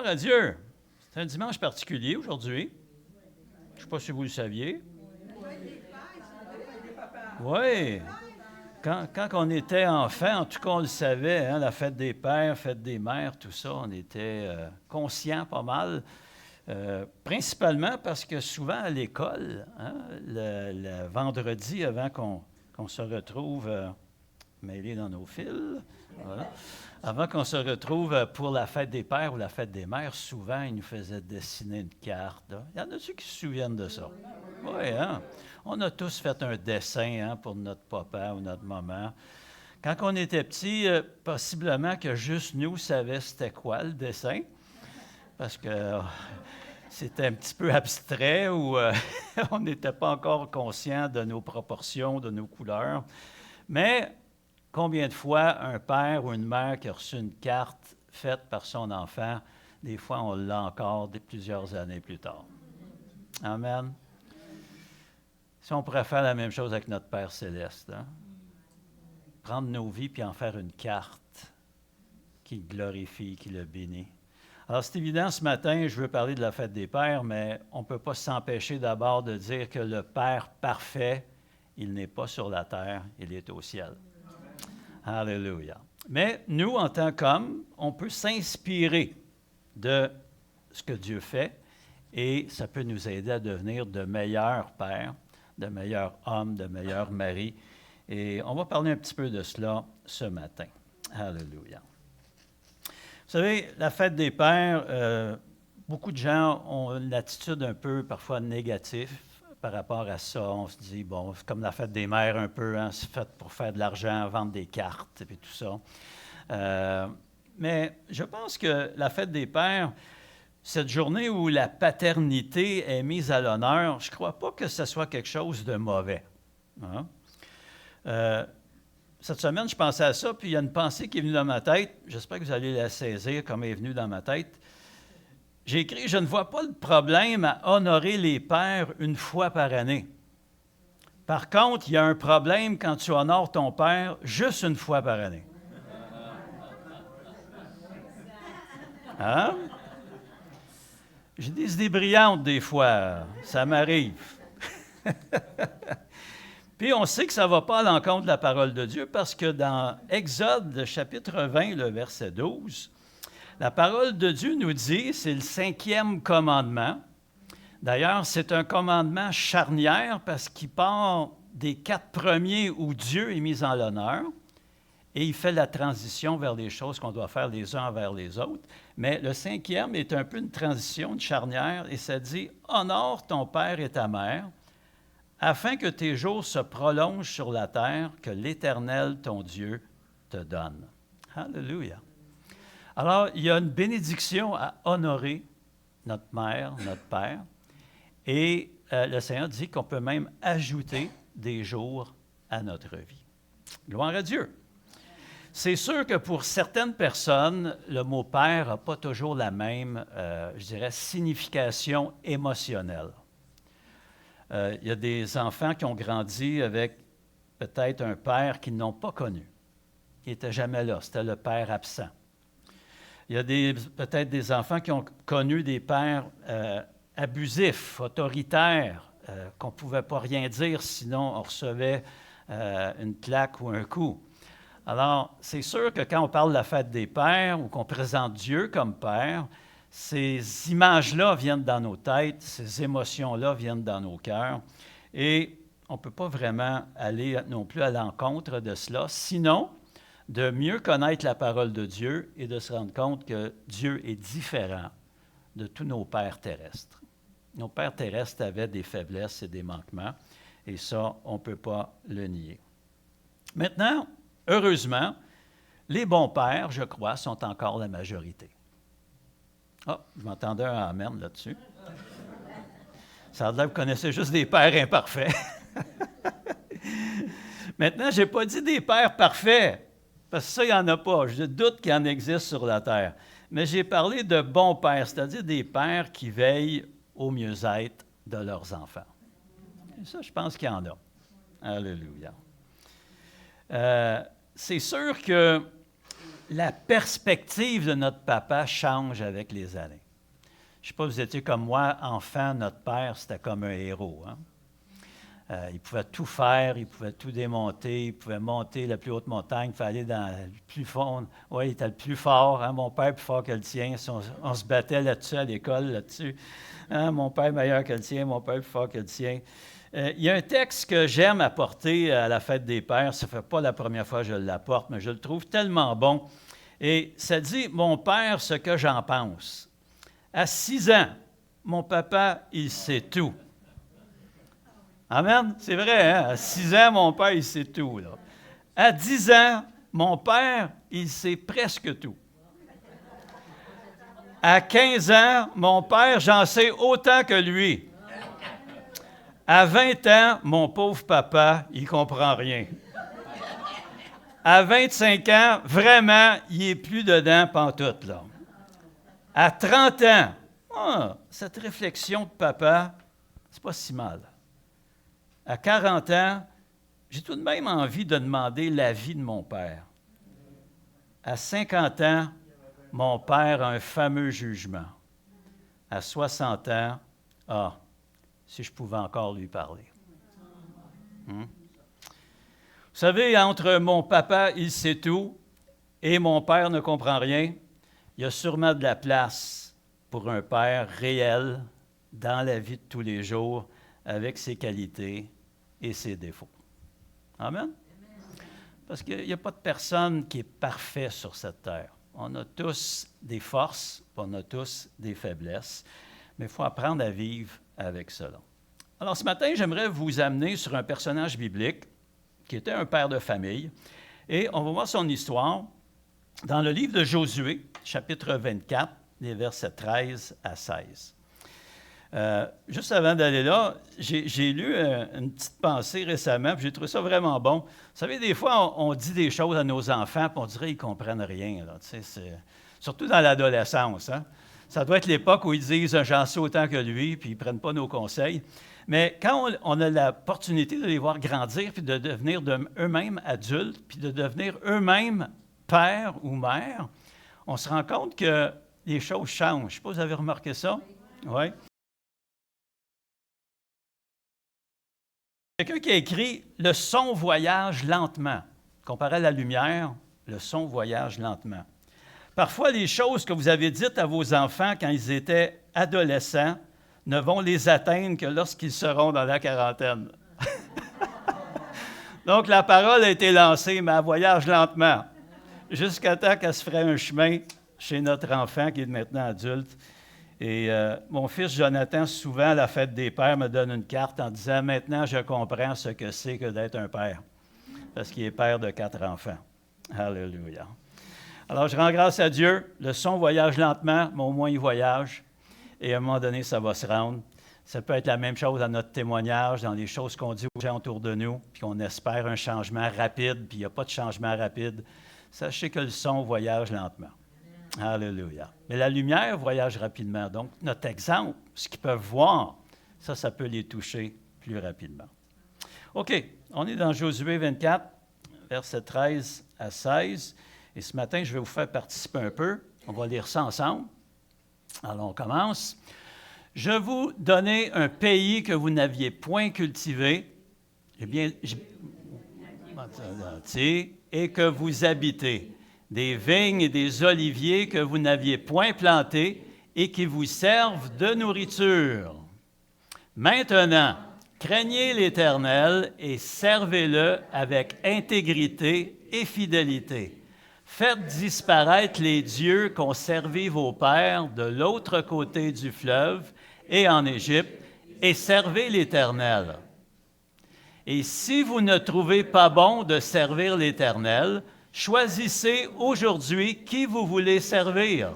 Gloire à Dieu. C'est un dimanche particulier aujourd'hui. Je ne sais pas si vous le saviez. Oui. Quand on était enfant, en tout cas, on le savait, hein, la fête des pères, fête des mères, tout ça, on était conscients pas mal. Principalement parce que souvent à l'école, hein, le vendredi, avant qu'on se retrouve mêlés dans nos fils, voilà, avant qu'on se retrouve pour la fête des pères ou la fête des mères, souvent, ils nous faisaient dessiner une carte. Là. Il y en a-tu qui se souviennent de ça? Oui, hein? On a tous fait un dessin hein, pour notre papa ou notre maman. Quand on était petits, possiblement que juste nous savions c'était quoi le dessin, parce que c'était un petit peu abstrait ou on n'était pas encore conscient de nos proportions, de nos couleurs. Mais combien de fois un père ou une mère qui a reçu une carte faite par son enfant, des fois on l'a encore plusieurs années plus tard. Amen. Si on pourrait faire la même chose avec notre Père céleste, hein? Prendre nos vies puis en faire une carte qui le glorifie, qui le bénit. Alors, c'est évident, ce matin, je veux parler de la fête des pères, mais on ne peut pas s'empêcher d'abord de dire que le Père parfait, il n'est pas sur la terre, il est au ciel. Alléluia. Mais nous, en tant qu'hommes, on peut s'inspirer de ce que Dieu fait et ça peut nous aider à devenir de meilleurs pères, de meilleurs hommes, de meilleurs maris. Et on va parler un petit peu de cela ce matin. Alléluia. Vous savez, la fête des pères, beaucoup de gens ont une attitude un peu parfois négative par rapport à ça. On se dit, bon, c'est comme la fête des mères un peu, hein, c'est fait pour faire de l'argent, vendre des cartes et tout ça. Mais je pense que la fête des pères, cette journée où la paternité est mise à l'honneur, je ne crois pas que ce soit quelque chose de mauvais. Hein? Cette semaine, je pensais à ça, puis il y a une pensée qui est venue dans ma tête. J'espère que vous allez la saisir comme elle est venue dans ma tête. J'ai écrit « Je ne vois pas le problème à honorer les pères une fois par année. Par contre, il y a un problème quand tu honores ton père juste une fois par année. » Hein? J'ai des idées brillantes des fois, ça m'arrive. Puis on sait que ça ne va pas à l'encontre de la parole de Dieu parce que dans Exode, le chapitre 20, le verset 12, la parole de Dieu nous dit, c'est le 5e commandement. D'ailleurs, c'est un commandement charnière parce qu'il part des 4 premiers où Dieu est mis en l'honneur et il fait la transition vers les choses qu'on doit faire les uns envers les autres. Mais le 5e est un peu une transition, une charnière, et ça dit « Honore ton père et ta mère, afin que tes jours se prolongent sur la terre que l'Éternel, ton Dieu, te donne. » Alléluia. Alors, il y a une bénédiction à honorer notre mère, notre père, et le Seigneur dit qu'on peut même ajouter des jours à notre vie. Gloire à Dieu. C'est sûr que pour certaines personnes, le mot « père » n'a pas toujours la même, je dirais, signification émotionnelle. Il y a des enfants qui ont grandi avec peut-être un père qu'ils n'ont pas connu, qui n'était jamais là, c'était le père absent. Il y a peut-être des enfants qui ont connu des pères abusifs, autoritaires, qu'on ne pouvait pas rien dire, sinon on recevait une claque ou un coup. Alors, c'est sûr que quand on parle de la fête des pères ou qu'on présente Dieu comme père, ces images-là viennent dans nos têtes, ces émotions-là viennent dans nos cœurs. Et on ne peut pas vraiment aller non plus à l'encontre de cela, sinon de mieux connaître la parole de Dieu et de se rendre compte que Dieu est différent de tous nos pères terrestres. Nos pères terrestres avaient des faiblesses et des manquements, et ça, on ne peut pas le nier. Maintenant, heureusement, les bons pères, je crois, sont encore la majorité. Ah, je m'entendais un amen là-dessus. Ça a l'air que vous connaissez juste des pères imparfaits. Maintenant, je n'ai pas dit des pères parfaits, parce que ça, il n'y en a pas. Je doute qu'il en existe sur la terre. Mais j'ai parlé de bons pères, c'est-à-dire des pères qui veillent au mieux-être de leurs enfants. Et ça, je pense qu'il y en a. Alléluia. C'est sûr que la perspective de notre papa change avec les années. Je ne sais pas, vous étiez comme moi, enfant, notre père, c'était comme un héros. Hein? Il pouvait tout faire, il pouvait tout démonter, il pouvait monter la plus haute montagne, il fallait aller dans le plus fond. Oui, il était le plus fort, hein? Mon père plus fort que le tien. On se battait là-dessus à l'école, là-dessus. Hein? Mon père meilleur que le tien, mon père plus fort que le tien. Il y a un texte que j'aime apporter à la fête des pères. Ça ne fait pas la première fois que je l'apporte, mais je le trouve tellement bon. Et ça dit, mon père, ce que j'en pense. À 6 ans, mon papa, il sait tout. Amen? C'est vrai, hein? À 6 ans, mon père, il sait tout. Là. À 10 ans, mon père, il sait presque tout. À 15 ans, mon père, j'en sais autant que lui. À 20 ans, mon pauvre papa, il ne comprend rien. À 25 ans, vraiment, il n'est plus dedans pantoute, là. À 30 ans, cette réflexion de papa, c'est pas si mal. À 40 ans, j'ai tout de même envie de demander l'avis de mon père. À 50 ans, mon père a un fameux jugement. À 60 ans, si je pouvais encore lui parler. Vous savez, entre mon papa, il sait tout, et mon père ne comprend rien, il y a sûrement de la place pour un père réel dans la vie de tous les jours, avec ses qualités et ses défauts. Amen? Parce qu'il n'y a pas de personne qui est parfait sur cette terre. On a tous des forces, on a tous des faiblesses, mais il faut apprendre à vivre avec cela. Alors ce matin, j'aimerais vous amener sur un personnage biblique qui était un père de famille, et on va voir son histoire dans le livre de Josué, chapitre 24, les versets 13 à 16. Juste avant d'aller là, j'ai lu une petite pensée récemment, puis j'ai trouvé ça vraiment bon. Vous savez, des fois, on dit des choses à nos enfants, puis on dirait qu'ils ne comprennent rien. Là, surtout dans l'adolescence. Hein? Ça doit être l'époque où ils disent « j'en sais autant que lui », puis ils ne prennent pas nos conseils. Mais quand on a l'opportunité de les voir grandir, puis de devenir eux-mêmes adultes, puis de devenir eux-mêmes pères ou mères, on se rend compte que les choses changent. Je ne sais pas si vous avez remarqué ça. Oui. Quelqu'un qui a écrit « Le son voyage lentement ». Comparé à la lumière, le son voyage lentement. Parfois, les choses que vous avez dites à vos enfants quand ils étaient adolescents ne vont les atteindre que lorsqu'ils seront dans la quarantaine. Donc, la parole a été lancée, mais elle voyage lentement, jusqu'à temps qu'elle se ferait un chemin chez notre enfant qui est maintenant adulte. Et mon fils Jonathan, souvent à la fête des pères, me donne une carte en disant « Maintenant, je comprends ce que c'est que d'être un père. » Parce qu'il est père de 4 enfants. Alléluia. Alors, je rends grâce à Dieu. Le son voyage lentement, mais au moins il voyage. Et à un moment donné, ça va se rendre. Ça peut être la même chose dans notre témoignage, dans les choses qu'on dit aux gens autour de nous, puis qu'on espère un changement rapide, puis il n'y a pas de changement rapide. Sachez que le son voyage lentement. Alléluia. Mais la lumière voyage rapidement. Donc, notre exemple, ce qu'ils peuvent voir, ça peut les toucher plus rapidement. OK, on est dans Josué 24, versets 13 à 16. Et ce matin, je vais vous faire participer un peu. On va lire ça ensemble. Alors, on commence. « Je vous donnais un pays que vous n'aviez point cultivé, et que vous habitez, des vignes et des oliviers que vous n'aviez point plantés et qui vous servent de nourriture. Maintenant, craignez l'Éternel et servez-le avec intégrité et fidélité. Faites disparaître les dieux qu'ont servi vos pères de l'autre côté du fleuve et en Égypte, et servez l'Éternel. Et si vous ne trouvez pas bon de servir l'Éternel, choisissez aujourd'hui qui vous voulez servir,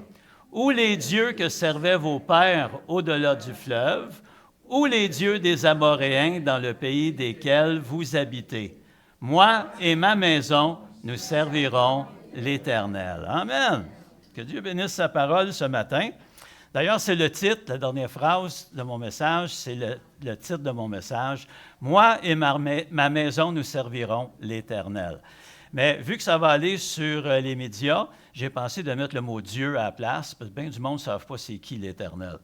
ou les dieux que servaient vos pères au-delà du fleuve, ou les dieux des Amoréens dans le pays desquels vous habitez. Moi et ma maison, nous servirons l'Éternel. Amen. Que Dieu bénisse sa parole ce matin. D'ailleurs, c'est le titre, la dernière phrase de mon message, c'est le titre de mon message. « Moi et ma maison, nous servirons l'Éternel ». Mais vu que ça va aller sur les médias, j'ai pensé de mettre le mot Dieu à la place, parce que bien du monde ne savent pas c'est qui l'Éternel.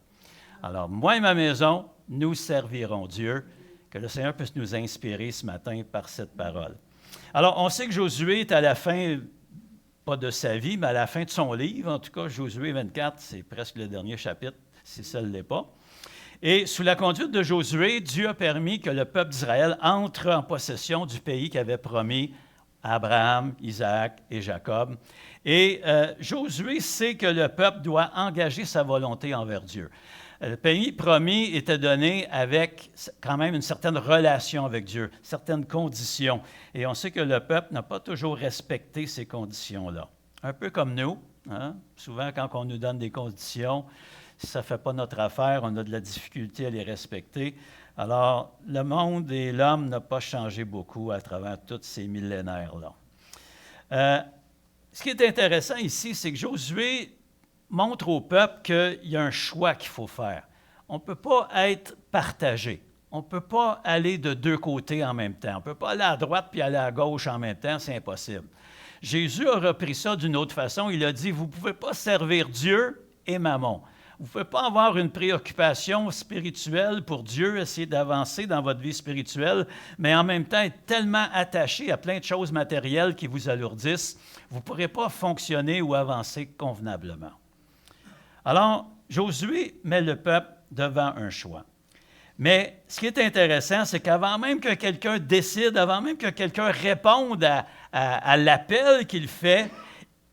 Alors, moi et ma maison, nous servirons Dieu. Que le Seigneur puisse nous inspirer ce matin par cette parole. Alors, on sait que Josué est à la fin, pas de sa vie, mais à la fin de son livre. En tout cas, Josué 24, c'est presque le dernier chapitre, si ça ne l'est pas. Et sous la conduite de Josué, Dieu a permis que le peuple d'Israël entre en possession du pays qu'avait promis à Abraham, Isaac et Jacob. Et Josué sait que le peuple doit engager sa volonté envers Dieu. Le pays promis était donné avec quand même une certaine relation avec Dieu, certaines conditions. Et on sait que le peuple n'a pas toujours respecté ces conditions-là. Un peu comme nous, hein? Souvent quand on nous donne des conditions, si ça ne fait pas notre affaire, on a de la difficulté à les respecter. Alors, le monde et l'homme n'ont pas changé beaucoup à travers tous ces millénaires-là. Ce qui est intéressant ici, c'est que Josué montre au peuple qu'il y a un choix qu'il faut faire. On ne peut pas être partagé. On ne peut pas aller de deux côtés en même temps. On ne peut pas aller à droite puis aller à gauche en même temps, c'est impossible. Jésus a repris ça d'une autre façon. Il a dit, vous ne pouvez pas servir Dieu et Mammon. Vous ne pouvez pas avoir une préoccupation spirituelle pour Dieu, essayer d'avancer dans votre vie spirituelle, mais en même temps être tellement attaché à plein de choses matérielles qui vous alourdissent, vous ne pourrez pas fonctionner ou avancer convenablement. Alors, Josué met le peuple devant un choix. Mais ce qui est intéressant, c'est qu'avant même que quelqu'un décide, avant même que quelqu'un réponde à l'appel qu'il fait,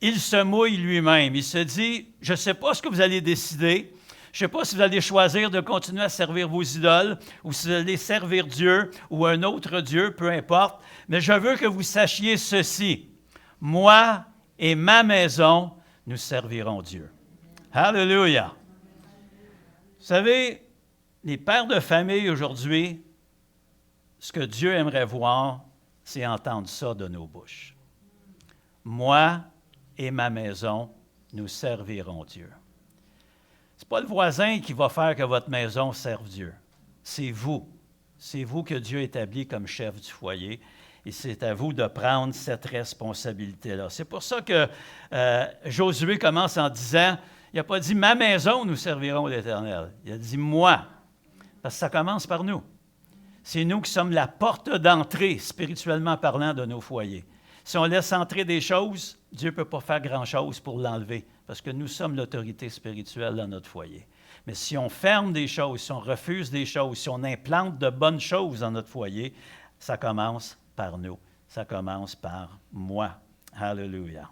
il se mouille lui-même. Il se dit, je ne sais pas ce que vous allez décider, je ne sais pas si vous allez choisir de continuer à servir vos idoles, ou si vous allez servir Dieu ou un autre Dieu, peu importe, mais je veux que vous sachiez ceci. Moi et ma maison, nous servirons Dieu. Alléluia! Vous savez, les pères de famille aujourd'hui, ce que Dieu aimerait voir, c'est entendre ça de nos bouches. Moi et ma maison, nous servirons Dieu. Ce n'est pas le voisin qui va faire que votre maison serve Dieu. C'est vous. C'est vous que Dieu établit comme chef du foyer. Et c'est à vous de prendre cette responsabilité-là. C'est pour ça que Josué commence en disant, il n'a pas dit « ma maison, nous servirons l'Éternel ». Il a dit « moi ». Parce que ça commence par nous. C'est nous qui sommes la porte d'entrée, spirituellement parlant, de nos foyers. Si on laisse entrer des choses, Dieu ne peut pas faire grand-chose pour l'enlever, parce que nous sommes l'autorité spirituelle dans notre foyer. Mais si on ferme des choses, si on refuse des choses, si on implante de bonnes choses dans notre foyer, ça commence par nous. Ça commence par moi. Alléluia.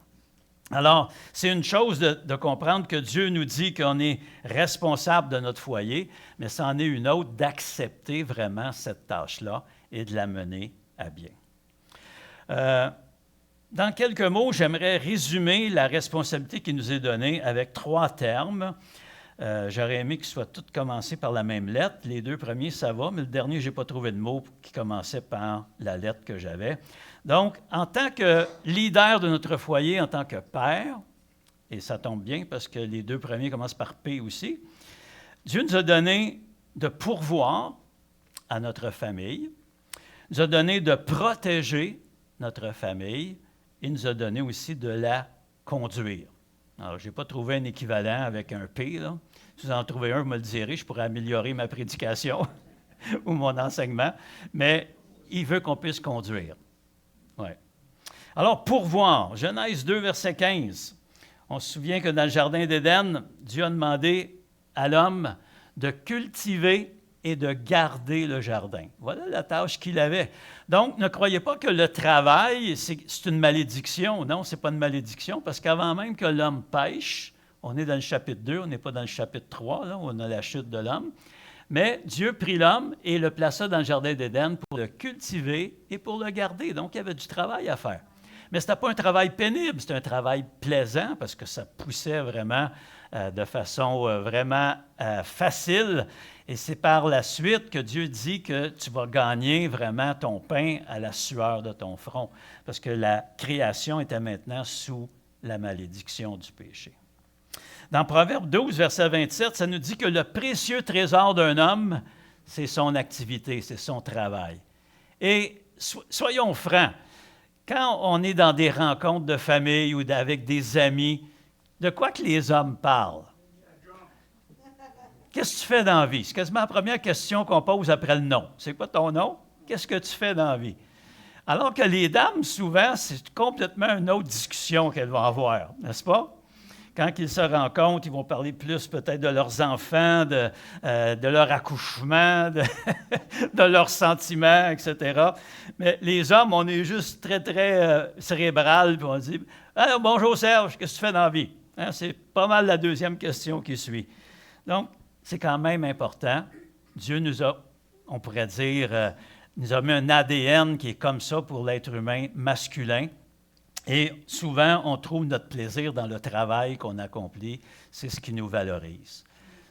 Alors, c'est une chose de comprendre que Dieu nous dit qu'on est responsable de notre foyer, mais c'en est une autre d'accepter vraiment cette tâche-là et de la mener à bien. Dans quelques mots, j'aimerais résumer la responsabilité qui nous est donnée avec 3 termes. J'aurais aimé qu'ils soient tous commencés par la même lettre. Les 2 premiers, ça va, mais le dernier, je n'ai pas trouvé de mot qui commençait par la lettre que j'avais. Donc, en tant que leader de notre foyer, en tant que père, et ça tombe bien parce que les 2 premiers commencent par P aussi, Dieu nous a donné de pourvoir à notre famille, nous a donné de protéger notre famille, et nous a donné aussi de la conduire. Alors, je n'ai pas trouvé un équivalent avec un P, là. Si vous en trouvez un, vous me le direz, je pourrais améliorer ma prédication ou mon enseignement, mais il veut qu'on puisse conduire. Ouais. Alors, pourvoir, Genèse 2, verset 15. On se souvient que dans le Jardin d'Éden, Dieu a demandé à l'homme de cultiver et de garder le jardin. Voilà la tâche qu'il avait. Donc, ne croyez pas que le travail, c'est une malédiction. Non, ce n'est pas une malédiction, parce qu'avant même que l'homme pêche, on est dans le chapitre 2, on n'est pas dans le chapitre 3, là, où on a la chute de l'homme, mais Dieu prit l'homme et le plaça dans le Jardin d'Éden pour le cultiver et pour le garder. Donc, il y avait du travail à faire. Mais ce n'était pas un travail pénible, c'était un travail plaisant, parce que ça poussait vraiment de façon vraiment facile. Et c'est par la suite que Dieu dit que tu vas gagner vraiment ton pain à la sueur de ton front, parce que la création était maintenant sous la malédiction du péché. Dans Proverbe 12, verset 27, ça nous dit que le précieux trésor d'un homme, c'est son activité, c'est son travail. Et soyons francs, quand on est dans des rencontres de famille ou avec des amis, de quoi que les hommes parlent? Qu'est-ce que tu fais dans la vie? C'est quasiment la première question qu'on pose après le nom. C'est quoi ton nom? Qu'est-ce que tu fais dans la vie? Alors que les dames, souvent, c'est complètement une autre discussion qu'elles vont avoir, n'est-ce pas? Quand ils se rencontrent, ils vont parler plus peut-être de leurs enfants, de leur accouchement, de leurs sentiments, etc. Mais les hommes, on est juste très, très cérébral, puis on dit « Bonjour Serge, qu'est-ce que tu fais dans la vie? Hein, » C'est pas mal la deuxième question qui suit. Donc, c'est quand même important. Dieu nous a, on pourrait dire, nous a mis un ADN qui est comme ça pour l'être humain masculin. Et souvent, on trouve notre plaisir dans le travail qu'on accomplit. C'est ce qui nous valorise.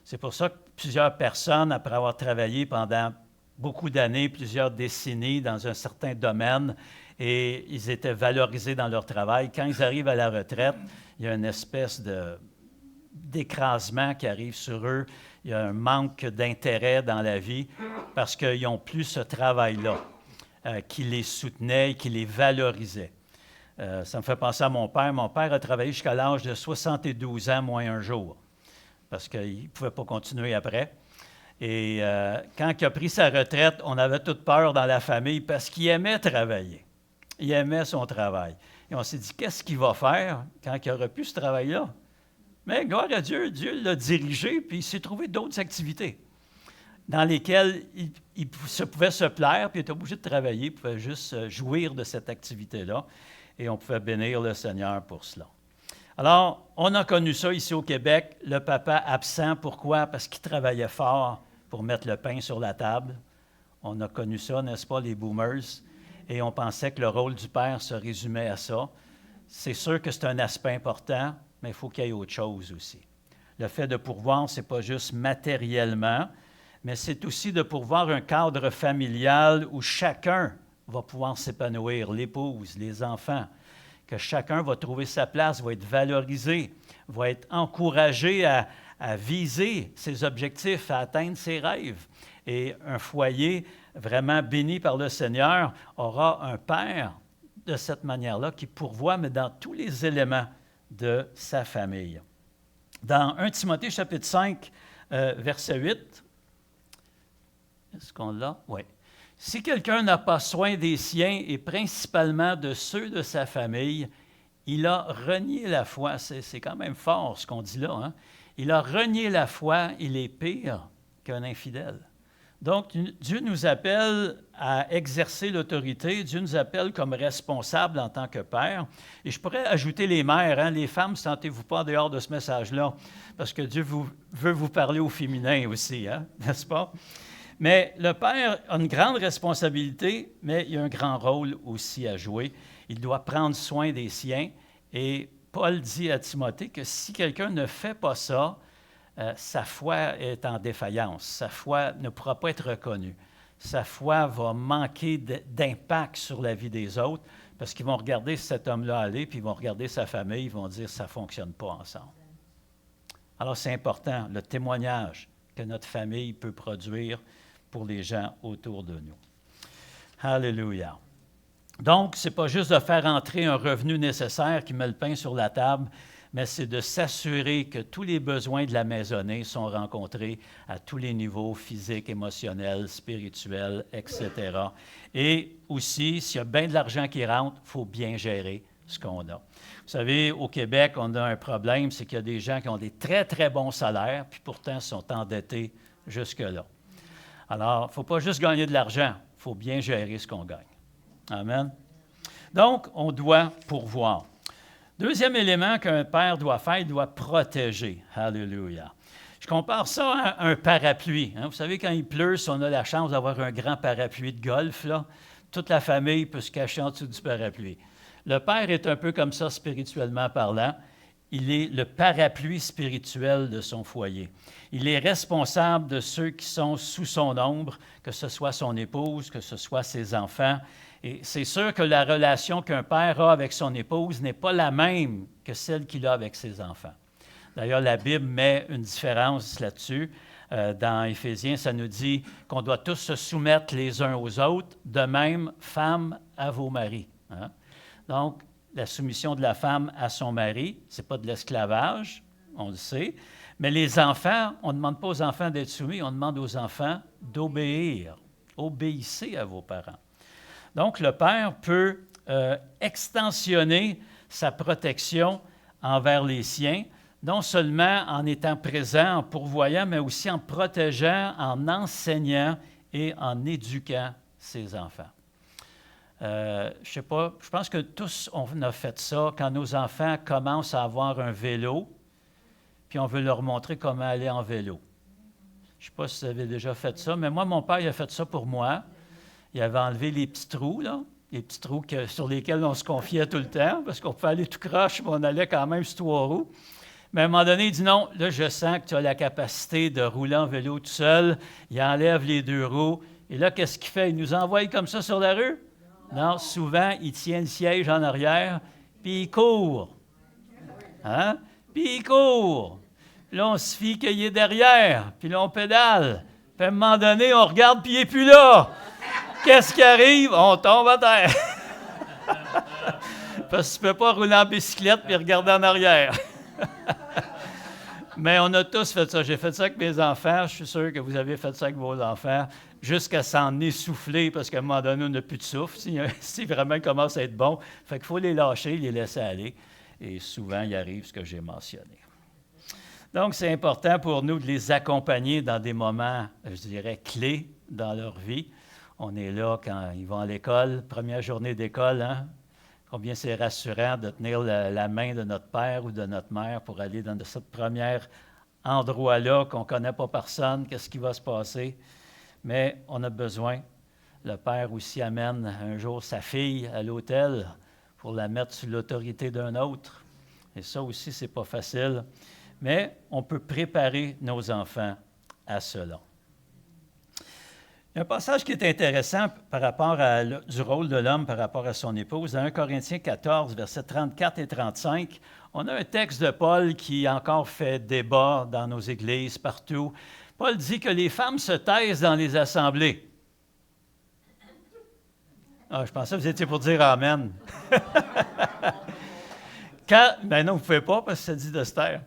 C'est pour ça que plusieurs personnes, après avoir travaillé pendant beaucoup d'années, plusieurs décennies dans un certain domaine, et ils étaient valorisés dans leur travail, quand ils arrivent à la retraite, il y a une espèce d'écrasement qui arrive sur eux. Il y a un manque d'intérêt dans la vie parce qu'ils n'ont plus ce travail-là qui les soutenait et qui les valorisait. Ça me fait penser à mon père. Mon père a travaillé jusqu'à l'âge de 72 ans, moins un jour, parce qu'il ne pouvait pas continuer après. Et quand il a pris sa retraite, on avait toute peur dans la famille parce qu'il aimait travailler. Il aimait son travail. Et on s'est dit, qu'est-ce qu'il va faire quand il n'aura plus ce travail-là? Mais gloire à Dieu, Dieu l'a dirigé, puis il s'est trouvé d'autres activités dans lesquelles il pouvait se plaire, puis il était obligé de travailler, il pouvait juste jouir de cette activité-là. Et on pouvait bénir le Seigneur pour cela. Alors, on a connu ça ici au Québec, le papa absent. Pourquoi? Parce qu'il travaillait fort pour mettre le pain sur la table. On a connu ça, n'est-ce pas, les boomers? Et on pensait que le rôle du père se résumait à ça. C'est sûr que c'est un aspect important, mais il faut qu'il y ait autre chose aussi. Le fait de pourvoir, ce n'est pas juste matériellement, mais c'est aussi de pourvoir un cadre familial où chacun va pouvoir s'épanouir, l'épouse, les enfants, que chacun va trouver sa place, va être valorisé, va être encouragé à viser ses objectifs, à atteindre ses rêves. Et un foyer vraiment béni par le Seigneur aura un père de cette manière-là qui pourvoit, mais dans tous les éléments de sa famille. Dans 1 Timothée chapitre 5, verset 8, est-ce qu'on l'a? Oui. Si quelqu'un n'a pas soin des siens et principalement de ceux de sa famille, il a renié la foi. C'est quand même fort ce qu'on dit là. Hein? Il a renié la foi, il est pire qu'un infidèle. Donc, Dieu nous appelle à exercer l'autorité. Dieu nous appelle comme responsables en tant que père. Et je pourrais ajouter les mères. Hein? Les femmes, sentez-vous pas en dehors de ce message-là, parce que Dieu veut vous parler au féminin aussi, hein? N'est-ce pas? Mais le père a une grande responsabilité, mais il a un grand rôle aussi à jouer. Il doit prendre soin des siens. Et Paul dit à Timothée que si quelqu'un ne fait pas ça, sa foi est en défaillance. Sa foi ne pourra pas être reconnue. Sa foi va manquer d'impact sur la vie des autres parce qu'ils vont regarder cet homme-là aller, puis ils vont regarder sa famille, ils vont dire « ça ne fonctionne pas ensemble ». Alors c'est important, le témoignage que notre famille peut produire pour les gens autour de nous. Alléluia. Donc, ce n'est pas juste de faire entrer un revenu nécessaire qui met le pain sur la table, mais c'est de s'assurer que tous les besoins de la maisonnée sont rencontrés à tous les niveaux, physiques, émotionnels, spirituels, etc. Et aussi, s'il y a bien de l'argent qui rentre, il faut bien gérer ce qu'on a. Vous savez, au Québec, on a un problème, c'est qu'il y a des gens qui ont des très, très bons salaires, puis pourtant sont endettés jusque-là. Alors, il ne faut pas juste gagner de l'argent, il faut bien gérer ce qu'on gagne. Amen. Donc, on doit pourvoir. Deuxième élément qu'un père doit faire, il doit protéger. Alléluia. Je compare ça à un parapluie. Hein? Vous savez, quand il pleut, si on a la chance d'avoir un grand parapluie de golf, là, toute la famille peut se cacher en dessous du parapluie. Le père est un peu comme ça spirituellement parlant. Il est le parapluie spirituel de son foyer. Il est responsable de ceux qui sont sous son ombre, que ce soit son épouse, que ce soit ses enfants. Et c'est sûr que la relation qu'un père a avec son épouse n'est pas la même que celle qu'il a avec ses enfants. D'ailleurs, la Bible met une différence là-dessus. Dans Éphésiens, ça nous dit qu'on doit tous se soumettre les uns aux autres, de même, femmes à vos maris. Hein? Donc, la soumission de la femme à son mari, ce n'est pas de l'esclavage, on le sait. Mais les enfants, on ne demande pas aux enfants d'être soumis, on demande aux enfants d'obéir. Obéissez à vos parents. Donc, le père peut extensionner sa protection envers les siens, non seulement en étant présent, en pourvoyant, mais aussi en protégeant, en enseignant et en éduquant ses enfants. Je ne sais pas, je pense que tous, on a fait ça quand nos enfants commencent à avoir un vélo, puis on veut leur montrer comment aller en vélo. Je ne sais pas si vous avez déjà fait ça, mais moi, mon père, il a fait ça pour moi. Il avait enlevé les petits trous, là, les petits trous sur lesquels on se confiait tout le temps, parce qu'on pouvait aller tout croche, mais on allait quand même sur 3 roues. Mais à un moment donné, il dit non, là, je sens que tu as la capacité de rouler en vélo tout seul. Il enlève les 2 roues. Et là, qu'est-ce qu'il fait? Il nous envoie comme ça sur la rue? Non, souvent, il tient le siège en arrière, puis il court. Hein? Puis il court. Puis là, on se fie qu'il est derrière, puis là, on pédale. Puis à un moment donné, on regarde, puis il n'est plus là. Qu'est-ce qui arrive? On tombe à terre. Parce que tu ne peux pas rouler en bicyclette puis regarder en arrière. Mais on a tous fait ça. J'ai fait ça avec mes enfants. Je suis sûr que vous avez fait ça avec vos enfants, jusqu'à s'en essouffler, parce qu'à un moment donné, on n'a plus de souffle. Si vraiment ils commencent à être bons, fait qu'il faut les lâcher, les laisser aller. Et souvent, il arrive ce que j'ai mentionné. Donc, c'est important pour nous de les accompagner dans des moments, je dirais, clés dans leur vie. On est là quand ils vont à l'école, première journée d'école, hein? Combien c'est rassurant de tenir la main de notre père ou de notre mère pour aller dans ce premier endroit-là qu'on ne connaît pas personne, qu'est-ce qui va se passer. Mais on a besoin. Le père aussi amène un jour sa fille à l'hôtel pour la mettre sous l'autorité d'un autre. Et ça aussi, ce n'est pas facile. Mais on peut préparer nos enfants à cela. Il y a un passage qui est intéressant par rapport du rôle de l'homme par rapport à son épouse. Dans 1 Corinthiens 14, versets 34 et 35, on a un texte de Paul qui encore fait débat dans nos églises, partout. Paul dit que les femmes se taisent dans les assemblées. Ah, je pensais que vous étiez pour dire Amen. Ben non, vous ne pouvez pas parce que ça dit de se taire.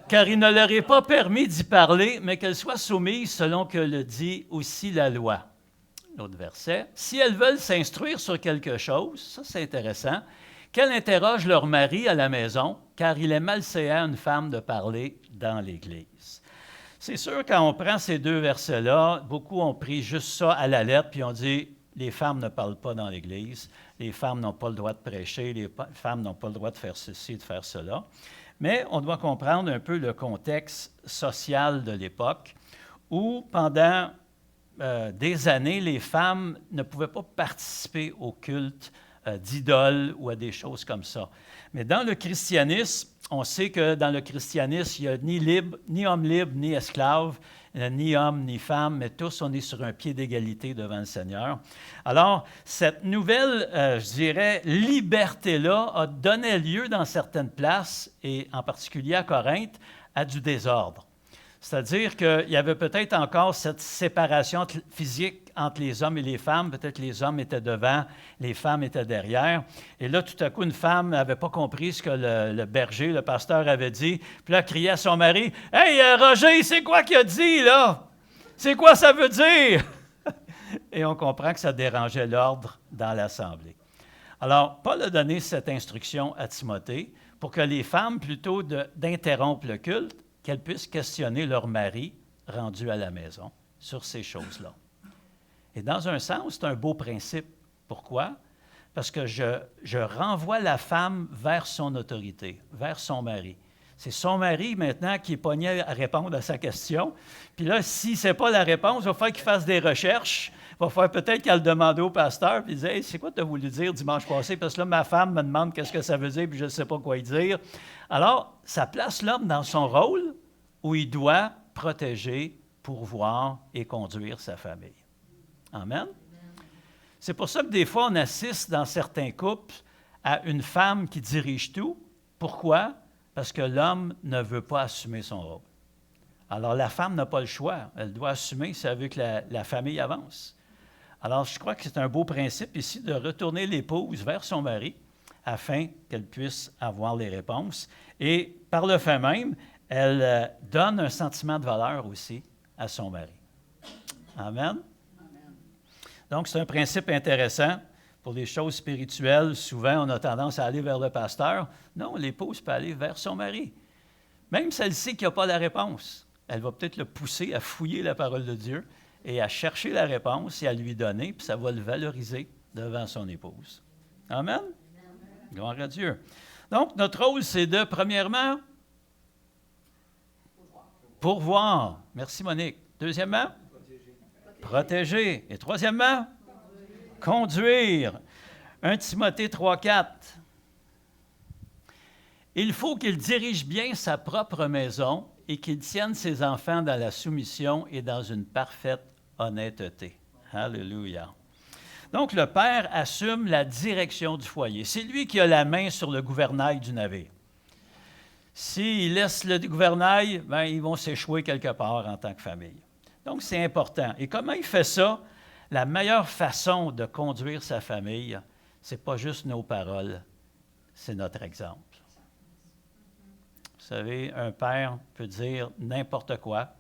Car il ne leur est pas permis d'y parler, mais qu'elles soient soumises selon que le dit aussi la loi. L'autre verset. Si elles veulent s'instruire sur quelque chose, ça c'est intéressant, qu'elles interrogent leur mari à la maison, car il est malséant à une femme de parler dans l'Église. C'est sûr, quand on prend ces 2 versets-là, beaucoup ont pris juste ça à la lettre, puis ont dit, les femmes ne parlent pas dans l'Église, les femmes n'ont pas le droit de prêcher, les femmes n'ont pas le droit de faire ceci et de faire cela. Mais on doit comprendre un peu le contexte social de l'époque où, pendant des années, les femmes ne pouvaient pas participer au culte d'idoles ou à des choses comme ça. Mais dans le christianisme, on sait que dans le christianisme, il n'y a ni homme libre, ni esclave, ni homme, ni femme, mais tous, on est sur un pied d'égalité devant le Seigneur. Alors, cette nouvelle, je dirais, liberté-là a donné lieu dans certaines places, et en particulier à Corinthe, à du désordre. C'est-à-dire qu'il y avait peut-être encore cette séparation physique entre les hommes et les femmes. Peut-être les hommes étaient devant, les femmes étaient derrière. Et là, tout à coup, une femme n'avait pas compris ce que le berger, le pasteur avait dit. Puis là, elle criait à son mari, « Hey, Roger, c'est quoi qu'il a dit, là? C'est quoi ça veut dire? » Et on comprend que ça dérangeait l'ordre dans l'assemblée. Alors, Paul a donné cette instruction à Timothée pour que les femmes, plutôt d'interrompre le culte, qu'elles puissent questionner leur mari rendu à la maison sur ces choses-là. Et dans un sens, c'est un beau principe. Pourquoi? Parce que je renvoie la femme vers son autorité, vers son mari. C'est son mari, maintenant, qui est pogné à répondre à sa question. Puis là, si ce n'est pas la réponse, il va falloir qu'il fasse des recherches. Il va falloir peut-être qu'elle demande au pasteur, puis il dit « Hey, c'est quoi tu as voulu dire dimanche passé? Parce que là, ma femme me demande qu'est-ce que ça veut dire, puis je ne sais pas quoi y dire. » Alors, ça place l'homme dans son rôle où il doit protéger, pourvoir et conduire sa famille. Amen? C'est pour ça que des fois, on assiste dans certains couples à une femme qui dirige tout. Pourquoi? Parce que l'homme ne veut pas assumer son rôle. Alors, la femme n'a pas le choix. Elle doit assumer si elle veut que la famille avance. Alors, je crois que c'est un beau principe ici de retourner l'épouse vers son mari afin qu'elle puisse avoir les réponses. Et par le fait même, elle donne un sentiment de valeur aussi à son mari. Amen. Donc, c'est un principe intéressant. Pour les choses spirituelles, souvent, on a tendance à aller vers le pasteur. Non, l'épouse peut aller vers son mari. Même si elle sait qu'il n'y a pas la réponse, elle va peut-être le pousser à fouiller la parole de Dieu et à chercher la réponse et à lui donner, puis ça va le valoriser devant son épouse. Amen? Gloire à Dieu. Donc, notre rôle, c'est de, premièrement, pourvoir. Merci, Monique. Deuxièmement, protéger. Et troisièmement, conduire. 1 Timothée 3,4. Il faut qu'il dirige bien sa propre maison et qu'il tienne ses enfants dans la soumission et dans une parfaite honnêteté. Alléluia. Donc, le père assume la direction du foyer. C'est lui qui a la main sur le gouvernail du navire. S'il laisse le gouvernail, bien, ils vont s'échouer quelque part en tant que famille. Donc, c'est important. Et comment il fait ça? La meilleure façon de conduire sa famille, ce n'est pas juste nos paroles, c'est notre exemple. Vous savez, un père peut dire n'importe quoi,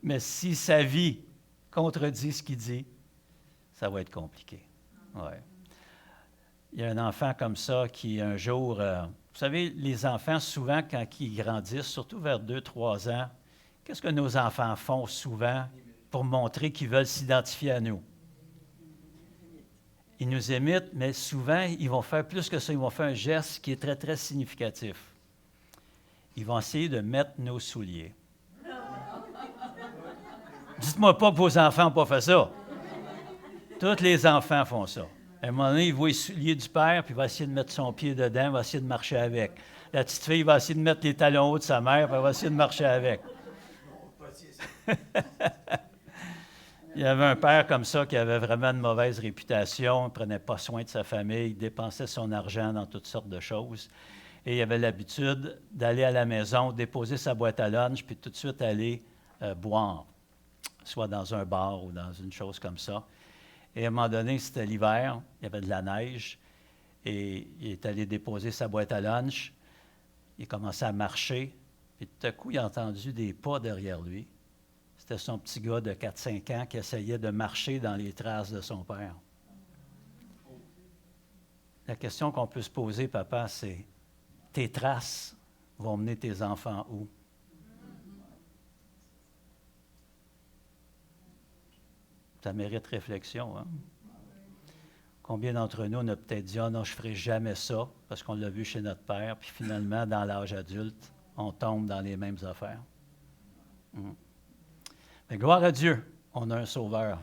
mais si sa vie contredit ce qu'il dit, ça va être compliqué. Ouais. Il y a un enfant comme ça qui, un jour, vous savez, les enfants, souvent, quand ils grandissent, surtout vers 2-3 ans, qu'est-ce que nos enfants font souvent pour montrer qu'ils veulent s'identifier à nous? Ils nous imitent, mais souvent, ils vont faire plus que ça. Ils vont faire un geste qui est très, très significatif. Ils vont essayer de mettre nos souliers. Dites-moi pas que vos enfants n'ont pas fait ça. Tous les enfants font ça. À un moment donné, il voit les souliers du père, puis il va essayer de mettre son pied dedans, il va essayer de marcher avec. La petite fille va essayer de mettre les talons hauts de sa mère, puis elle va essayer de marcher avec. Il y avait un père comme ça qui avait vraiment une mauvaise réputation, il ne prenait pas soin de sa famille, il dépensait son argent dans toutes sortes de choses. Et il avait l'habitude d'aller à la maison, déposer sa boîte à lunch, puis tout de suite aller boire, soit dans un bar ou dans une chose comme ça. Et à un moment donné, c'était l'hiver, il y avait de la neige, et il est allé déposer sa boîte à lunch. Il commençait à marcher, puis tout à coup, il a entendu des pas derrière lui. C'était son petit gars de 4-5 ans qui essayait de marcher dans les traces de son père. La question qu'on peut se poser, papa, c'est tes traces vont mener tes enfants où? Ça mérite réflexion, hein? Combien d'entre nous, on a peut-être dit « Ah non, je ne ferai jamais ça » parce qu'on l'a vu chez notre père, puis finalement, dans l'âge adulte, on tombe dans les mêmes affaires. Mais gloire à Dieu, on a un sauveur.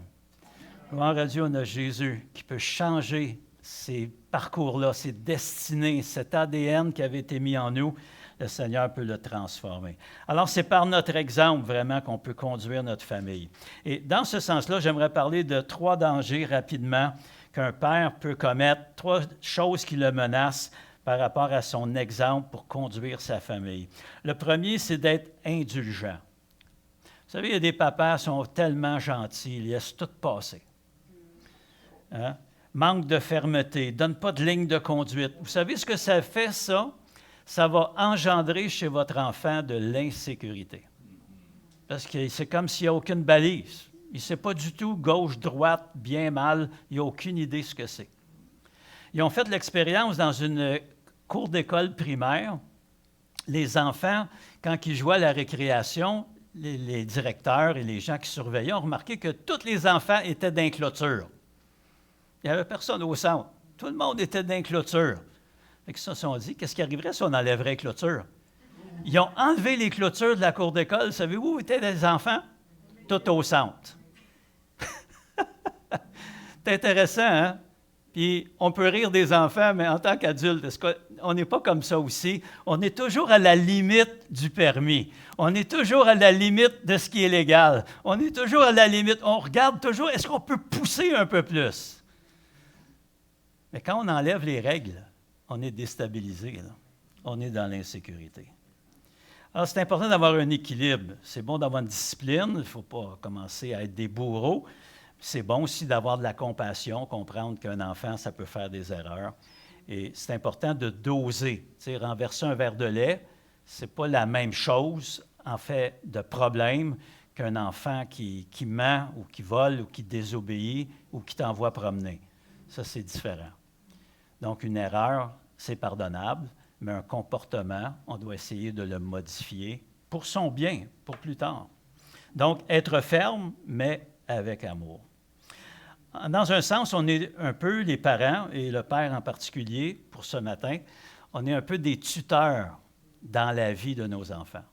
Gloire à Dieu, on a Jésus qui peut changer ces parcours-là, ces destinées, cet ADN qui avait été mis en nous. Le Seigneur peut le transformer. Alors, c'est par notre exemple vraiment qu'on peut conduire notre famille. Et dans ce sens-là, j'aimerais parler de 3 dangers rapidement qu'un père peut commettre, 3 choses qui le menacent par rapport à son exemple pour conduire sa famille. Le premier, c'est d'être indulgent. Vous savez, il y a des papas qui sont tellement gentils, ils laissent tout passer. Hein? Manque de fermeté, ne donne pas de ligne de conduite. Vous savez ce que ça fait, ça? Ça va engendrer chez votre enfant de l'insécurité. Parce que c'est comme s'il n'y a aucune balise. Il ne sait pas du tout gauche, droite, bien, mal. Il n'a aucune idée de ce que c'est. Ils ont fait l'expérience dans une cour d'école primaire. Les enfants, quand ils jouaient à la récréation, les directeurs et les gens qui surveillaient ont remarqué que tous les enfants étaient dans clôture. Il n'y avait personne au centre. Tout le monde était dans clôture. Ils se sont dit, qu'est-ce qui arriverait si on enlèverait les clôtures? Ils ont enlevé les clôtures de la cour d'école. Savez-vous où étaient les enfants? Tout au centre. C'est intéressant, hein? Puis on peut rire des enfants, mais en tant qu'adulte, on n'est pas comme ça aussi. On est toujours à la limite du permis. On est toujours à la limite de ce qui est légal. On est toujours à la limite. On regarde toujours, est-ce qu'on peut pousser un peu plus? Mais quand on enlève les règles, on est déstabilisé, là. On est dans l'insécurité. Alors, c'est important d'avoir un équilibre. C'est bon d'avoir une discipline. Il ne faut pas commencer à être des bourreaux. C'est bon aussi d'avoir de la compassion, comprendre qu'un enfant, ça peut faire des erreurs. Et c'est important de doser. Tu sais, renverser un verre de lait, ce n'est pas la même chose, en fait, de problème qu'un enfant qui ment ou qui vole ou qui désobéit ou qui t'envoie promener. Ça, c'est différent. Donc, une erreur, c'est pardonnable, mais un comportement, on doit essayer de le modifier pour son bien, pour plus tard. Donc, être ferme, mais avec amour. Dans un sens, on est un peu les parents, et le père en particulier, pour ce matin, on est un peu des tuteurs dans la vie de nos enfants.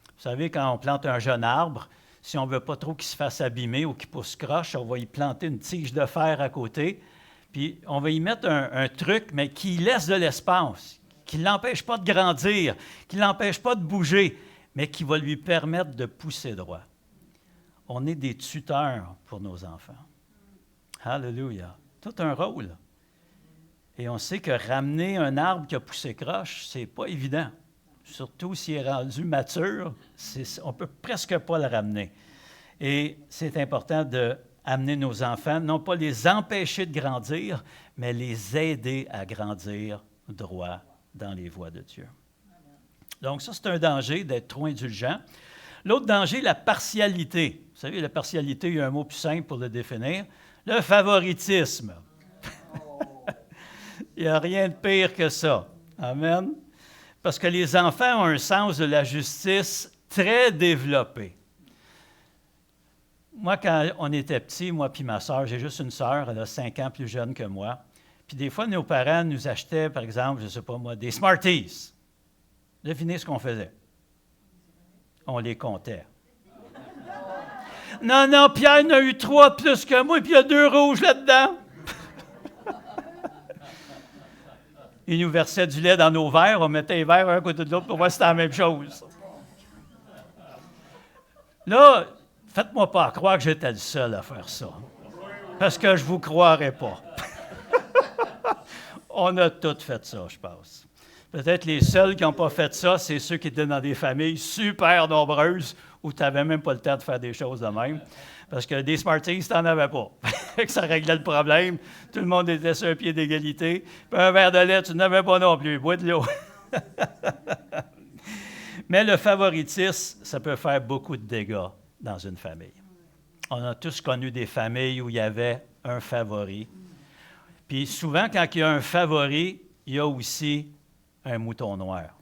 Vous savez, quand on plante un jeune arbre, si on ne veut pas trop qu'il se fasse abîmer ou qu'il pousse croche, on va y planter une tige de fer à côté, puis on va y mettre un truc, mais qui laisse de l'espace, qui ne l'empêche pas de grandir, qui ne l'empêche pas de bouger, mais qui va lui permettre de pousser droit. On est des tuteurs pour nos enfants. Alléluia. Tout un rôle. Et on sait que ramener un arbre qui a poussé croche, c'est pas évident. Surtout s'il est rendu mature, on ne peut presque pas le ramener. Et c'est important d'amener nos enfants, non pas les empêcher de grandir, mais les aider à grandir droit dans les voies de Dieu. Donc ça, c'est un danger d'être trop indulgent. L'autre danger, la partialité. Vous savez, la partialité, il y a un mot plus simple pour le définir. Le favoritisme. Il n'y a rien de pire que ça. Amen. Parce que les enfants ont un sens de la justice très développé. Moi, quand on était petits, moi puis ma sœur, j'ai juste une sœur, elle a 5 ans plus jeune que moi. Puis des fois, nos parents nous achetaient, par exemple, je ne sais pas moi, des Smarties. Devinez ce qu'on faisait. On les comptait. Non, Pierre en a eu 3 plus que moi, puis il y a 2 rouges là-dedans. Il nous versait du lait dans nos verres, on mettait les verres un à côté de l'autre pour voir si c'était la même chose. Là, faites-moi pas croire que j'étais le seul à faire ça, parce que je ne vous croirais pas. On a tous fait ça, je pense. Peut-être les seuls qui n'ont pas fait ça, c'est ceux qui étaient dans des familles super nombreuses où tu n'avais même pas le temps de faire des choses de même. Parce que des Smarties, tu n'en avais pas. Ça réglait le problème. Tout le monde était sur un pied d'égalité. Puis un verre de lait, tu n'avais pas non plus. Bois de l'eau. Mais le favoritisme, ça peut faire beaucoup de dégâts dans une famille. On a tous connu des familles où il y avait un favori. Puis souvent, quand il y a un favori, il y a aussi un mouton noir.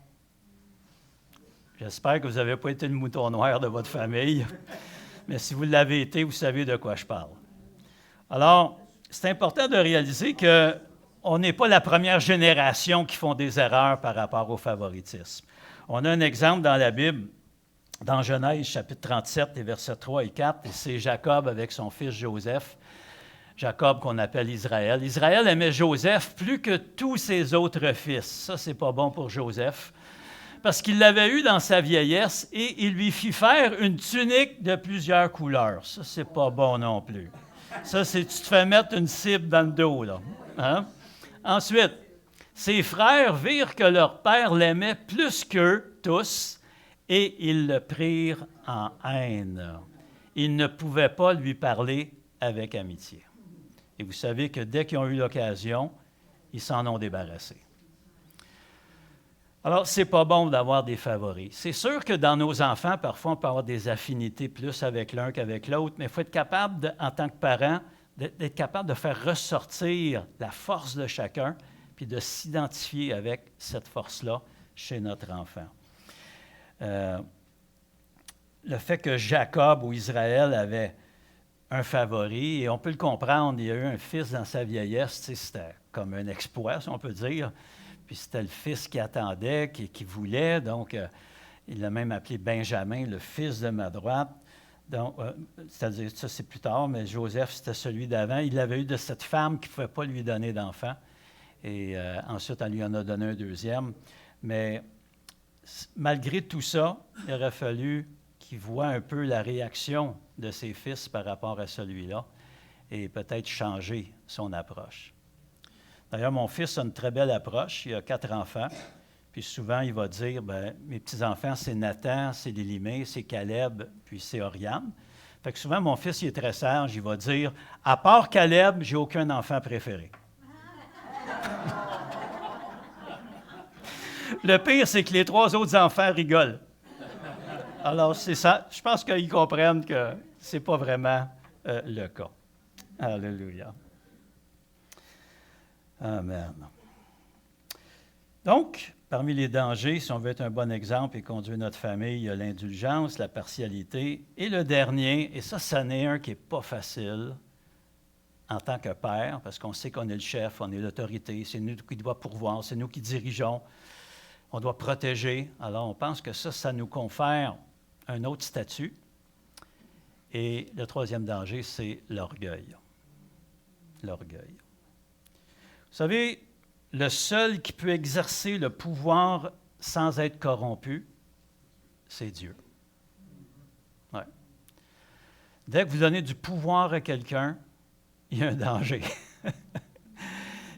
J'espère que vous n'avez pas été le mouton noir de votre famille, mais si vous l'avez été, vous savez de quoi je parle. Alors, c'est important de réaliser qu'on n'est pas la première génération qui font des erreurs par rapport au favoritisme. On a un exemple dans la Bible, dans Genèse, chapitre 37, les versets 3 et 4, et c'est Jacob avec son fils Joseph. Jacob qu'on appelle Israël. Israël aimait Joseph plus que tous ses autres fils. Ça, c'est pas bon pour Joseph, parce qu'il l'avait eu dans sa vieillesse et il lui fit faire une tunique de plusieurs couleurs. Ça, c'est pas bon non plus. Ça, c'est tu te fais mettre une cible dans le dos, là. Hein? Ensuite, ses frères virent que leur père l'aimait plus qu'eux tous et ils le prirent en haine. Ils ne pouvaient pas lui parler avec amitié. Et vous savez que dès qu'ils ont eu l'occasion, ils s'en ont débarrassé. Alors, ce n'est pas bon d'avoir des favoris. C'est sûr que dans nos enfants, parfois, on peut avoir des affinités plus avec l'un qu'avavec l'autre, mais il faut être capable, en tant que parent, d'être capable de faire ressortir la force de chacun, puis de s'identifier avec cette force-là chez notre enfant. Le fait que Jacob ou Israël avait un favori, et on peut le comprendre, il y a eu un fils dans sa vieillesse, c'était comme un exploit, si on peut dire, puis c'était le fils qui attendait, qui voulait, donc il l'a même appelé Benjamin, le fils de ma droite, donc, c'est-à-dire, ça c'est plus tard, mais Joseph, c'était celui d'avant, il l'avait eu de cette femme qui ne pouvait pas lui donner d'enfant, et ensuite, elle lui en a donné un deuxième, mais malgré tout ça, il aurait fallu qu'il voit un peu la réaction de ses fils par rapport à celui-là et peut-être changer son approche. D'ailleurs, mon fils a une très belle approche. Il a 4 enfants. Puis souvent, il va dire, mes petits-enfants, c'est Nathan, c'est Lilimé, c'est Caleb, puis c'est Oriane. Fait que souvent, mon fils, il est très sage. Il va dire, à part Caleb, j'ai aucun enfant préféré. Le pire, c'est que les 3 autres enfants rigolent. Alors, c'est ça. Je pense qu'ils comprennent que ce n'est pas vraiment le cas. Alléluia. Amen. Donc, parmi les dangers, si on veut être un bon exemple et conduire notre famille, il y a l'indulgence, la partialité. Et le dernier, et ça n'est un qui n'est pas facile en tant que père, parce qu'on sait qu'on est le chef, on est l'autorité, c'est nous qui doit pourvoir, c'est nous qui dirigeons, on doit protéger. Alors, on pense que ça nous confère un autre statut. Et le troisième danger, c'est l'orgueil. L'orgueil. Vous savez, le seul qui peut exercer le pouvoir sans être corrompu, c'est Dieu. Ouais. Dès que vous donnez du pouvoir à quelqu'un, il y a un danger.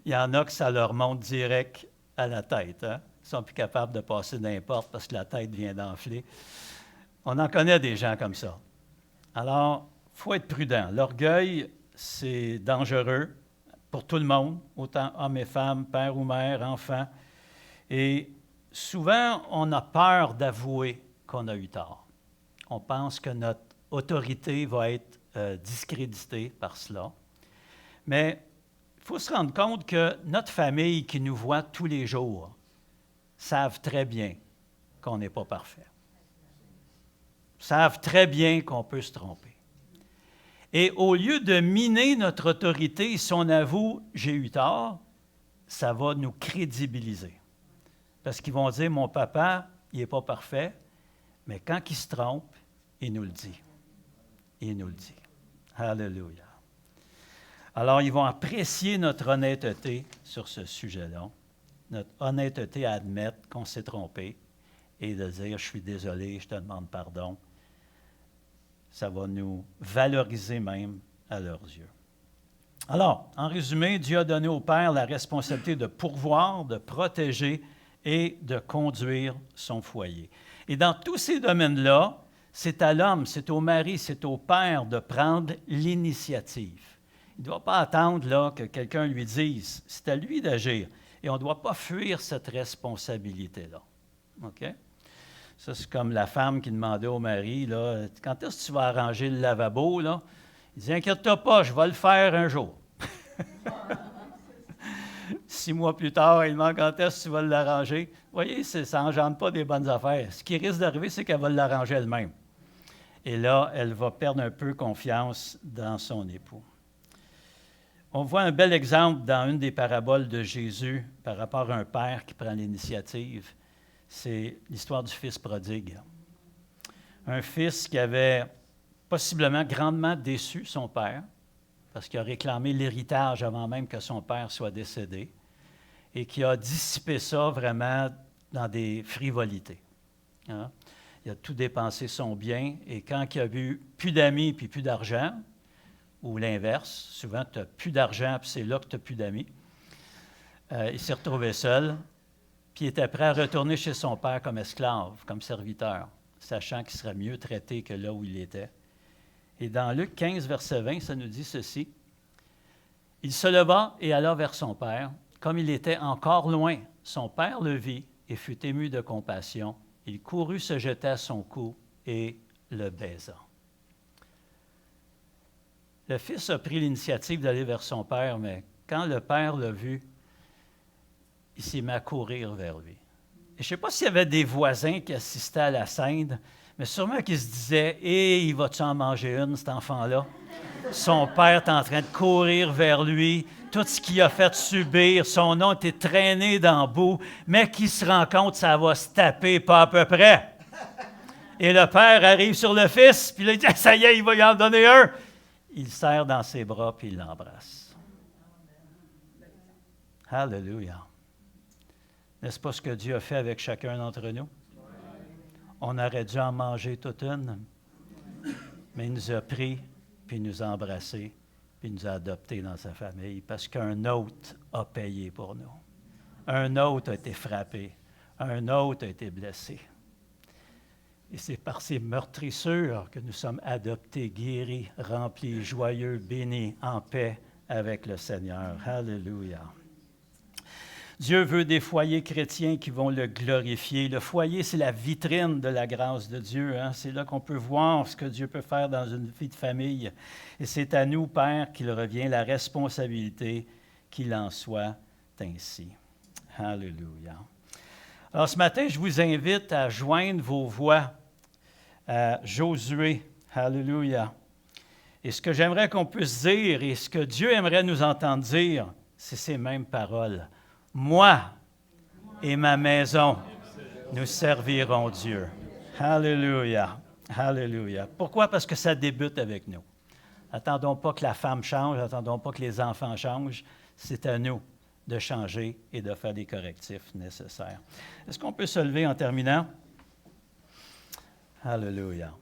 Il y en a que ça leur monte direct à la tête. Hein? Ils ne sont plus capables de passer n'importe parce que la tête vient d'enfler. On en connaît des gens comme ça. Alors, il faut être prudent. L'orgueil, c'est dangereux pour tout le monde, autant hommes et femmes, père ou mère, enfants. Et souvent, on a peur d'avouer qu'on a eu tort. On pense que notre autorité va être discréditée par cela. Mais il faut se rendre compte que notre famille qui nous voit tous les jours savent très bien qu'on n'est pas parfait. Savent très bien qu'on peut se tromper. Et au lieu de miner notre autorité, si on avoue « j'ai eu tort », ça va nous crédibiliser. Parce qu'ils vont dire « mon papa, il n'est pas parfait », mais quand il se trompe, il nous le dit. Il nous le dit. Alléluia. Alors, ils vont apprécier notre honnêteté sur ce sujet-là, notre honnêteté à admettre qu'on s'est trompé et de dire « je suis désolé, je te demande pardon ». Ça va nous valoriser même à leurs yeux. Alors, en résumé, Dieu a donné au Père la responsabilité de pourvoir, de protéger et de conduire son foyer. Et dans tous ces domaines-là, c'est à l'homme, c'est au mari, c'est au père de prendre l'initiative. Il ne doit pas attendre là, que quelqu'un lui dise, c'est à lui d'agir. Et on ne doit pas fuir cette responsabilité-là. OK? Ça, c'est comme la femme qui demandait au mari, là, « Quand est-ce que tu vas arranger le lavabo? » là? Il dit, « Inquiète-toi pas, je vais le faire un jour. » 6 mois plus tard, il demande, « Quand est-ce que tu vas l'arranger? » Vous voyez, ça n'engendre pas des bonnes affaires. Ce qui risque d'arriver, c'est qu'elle va l'arranger elle-même. Et là, elle va perdre un peu confiance dans son époux. On voit un bel exemple dans une des paraboles de Jésus par rapport à un père qui prend l'initiative. C'est l'histoire du fils prodigue. Un fils qui avait possiblement grandement déçu son père, parce qu'il a réclamé l'héritage avant même que son père soit décédé, et qui a dissipé ça vraiment dans des frivolités. Hein? Il a tout dépensé son bien, et quand il a eu plus d'amis puis plus d'argent, ou l'inverse, souvent tu n'as plus d'argent puis c'est là que tu n'as plus d'amis, il s'est retrouvé seul, puis il était prêt à retourner chez son père comme esclave, comme serviteur, sachant qu'il serait mieux traité que là où il était. Et dans Luc 15, verset 20, ça nous dit ceci. « Il se leva et alla vers son père. Comme il était encore loin, son père le vit et fut ému de compassion. Il courut se jeter à son cou et le baisa. » Le fils a pris l'initiative d'aller vers son père, mais quand le père l'a vu, il s'est mis à courir vers lui. Et je ne sais pas s'il y avait des voisins qui assistaient à la scène, mais sûrement qu'ils se disaient « Hé, il va-tu en manger une, cet enfant-là? » Son père est en train de courir vers lui, tout ce qu'il a fait subir, son nom était traîné dans le bout, mais qu'il se rend compte, ça va se taper pas à peu près. Et le père arrive sur le fils, puis il dit « Ça y est, il va y en donner un. » Il le serre dans ses bras, puis il l'embrasse. Alléluia. N'est-ce pas ce que Dieu a fait avec chacun d'entre nous? On aurait dû en manger toute une, mais il nous a pris, puis il nous a embrassés, puis il nous a adoptés dans sa famille, parce qu'un autre a payé pour nous. Un autre a été frappé, un autre a été blessé. Et c'est par ces meurtrissures que nous sommes adoptés, guéris, remplis, joyeux, bénis, en paix avec le Seigneur. Alléluia. Dieu veut des foyers chrétiens qui vont le glorifier. Le foyer, c'est la vitrine de la grâce de Dieu. Hein? C'est là qu'on peut voir ce que Dieu peut faire dans une vie de famille. Et c'est à nous, Père, qu'il revient la responsabilité qu'il en soit ainsi. Alléluia. Alors ce matin, je vous invite à joindre vos voix à Josué. Alléluia. Et ce que j'aimerais qu'on puisse dire et ce que Dieu aimerait nous entendre dire, c'est ces mêmes paroles. Moi et ma maison, nous servirons Dieu. Alléluia. Alléluia. Pourquoi? Parce que ça débute avec nous. Attendons pas que la femme change, attendons pas que les enfants changent. C'est à nous de changer et de faire des correctifs nécessaires. Est-ce qu'on peut se lever en terminant? Alléluia.